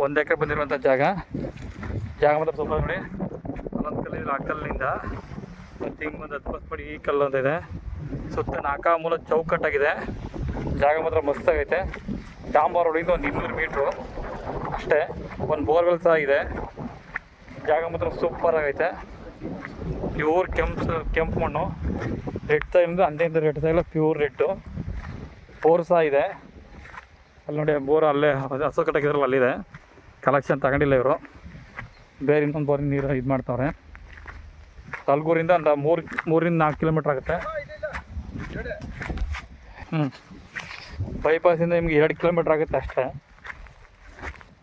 1 ಎಕರೆ ಬಂದಿರುವಂಥ ಜಾಗ ಮಾತ್ರ ಸೂಪರ್ ನೋಡಿ. ಅಲ್ಲೊಂದು ಕಲ್ಲಿಂದ ಆ ಕಲ್ಲಿನಿಂದ ಮತ್ತು ಹಿಂಗೆ ಒಂದು 10 ಪಡಿ ಈ ಕಲ್ಲು ಅಂತ ಇದೆ. ಸುತ್ತ 4 ಮೂಲ ಚೌಕಟ್ಟಾಗಿದೆ. ಜಾಗ ಮಾತ್ರ ಮಸ್ತಾಗೈತೆ. ಡಾಂಬರ್ ರೋಡಿಂದ ಒಂದು 200 ಮೀಟ್ರು ಅಷ್ಟೇ. ಒಂದು ಬೋರ್ವೆಲ್ ಸಹ ಇದೆ. ಜಾಗ ಮಾತ್ರ ಸೂಪರ್ ಆಗೈತೆ. ಪ್ಯೂರ್ ಕೆಂಪು ಮಣ್ಣು, ರೆಡ್ ಸೈಲಿಂದ ಅಂದೆಯಿಂದ red soil pure red. Bore ಸಹ ಇದೆ ಅಲ್ಲಿ ನೋಡಿ. ಬೋರ್ ಅಲ್ಲೇ ಹಸು ಕಟ್ಟಾಕಿದ್ರಲ್ಲ ಅಲ್ಲಿದೆ. ಕಲೆಕ್ಷನ್ ತಗೊಂಡಿಲ್ಲ ಇವರು, ಬೇರೆ ಇನ್ನೊಂದು ಬೋರಿಂದ ನೀರು ಇದು ಮಾಡ್ತಾವ್ರೆ. ತಲಗೂರಿಂದ ಒಂದು 3-4 ಕಿಲೋಮೀಟ್ರ್ ಆಗುತ್ತೆ. ಬೈಪಾಸಿಂದ ನಿಮಗೆ 2 ಕಿಲೋಮೀಟ್ರ್ ಆಗುತ್ತೆ ಅಷ್ಟೇ.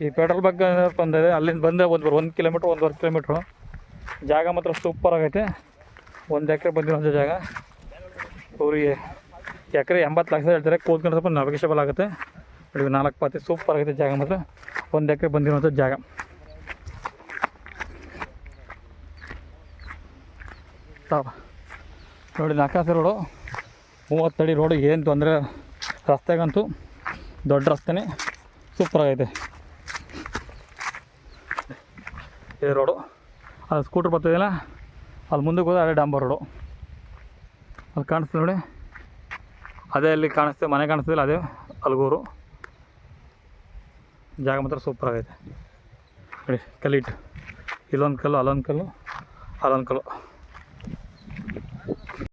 ಈ ಪೆಟ್ರೋಲ್ ಬಂಕ್ ಬಂದಿದೆ, ಅಲ್ಲಿಂದ ಬಂದೆ 1 ಕಿಲೋಮೀಟ್ರ್ 1.5 ಕಿಲೋಮೀಟ್ರು. ಜಾಗ ಮಾತ್ರ ಸೂಪರ್ ಆಗೈತೆ. 1 ಎಕರೆ ಬಂದಿರೋಂಥ ಜಾಗ. ಅವ್ರಿಗೆ ಎಕರೆ 80 ಲಕ್ಷ ಹೇಳ್ತಾರೆ. ಕೂತ್ಕೊಂಡು ಸ್ವಲ್ಪ ನೆಗೋಷಿಯಬಲ್ ಆಗುತ್ತೆ. ನೋಡಿ 4 ಪಾತಿ ಸೂಪರ್ ಆಗೈತೆ ಜಾಗ ಮಾತ್ರ. 1 ಎಕರೆ ಬಂದಿರೋಂಥ ಜಾಗ. ನೋಡಿ 4 ರೋಡು, 30 ಅಡಿ ರೋಡು, ಏನು ತೊಂದರೆ. ರಸ್ತೆಗಂತೂ ದೊಡ್ಡ ರಸ್ತೆನೇ, ಸೂಪರ್ ಆಗೈತೆ ಈ ರೋಡು. ಅಲ್ಲಿ ಸ್ಕೂಟ್ರ್ ಬರ್ತಿದೆಯಲ್ಲ, ಅಲ್ಲಿ ಮುಂದಕ್ಕೆ ಹೋದ್ರೆ ಅದೇ ಡಾಂಬರ್ ರೋಡು. ಅಲ್ಲಿ ಕಾಣಿಸ್ತದೆ ನೋಡಿ, ಅದೇ ಅಲ್ಲಿ ಕಾಣಿಸ್ತದೆ, ಮನೆ ಕಾಣಿಸ್ತಿಲ್ಲ, ಅದೇ ಅಲ್ಗೂರು. ಜಾಗ ಮಾತ್ರ ಸೂಪರ್ ಆಗೈತೆ ನೋಡಿ. ಕಲ್ಲಿಟ್ಟು ಇಲ್ಲೊಂದು ಕಲ್ಲು, ಅಲ್ಲೊಂದು ಕಲ್ಲು, ಅಲ್ಲೊಂದು ಕಲ್ಲು.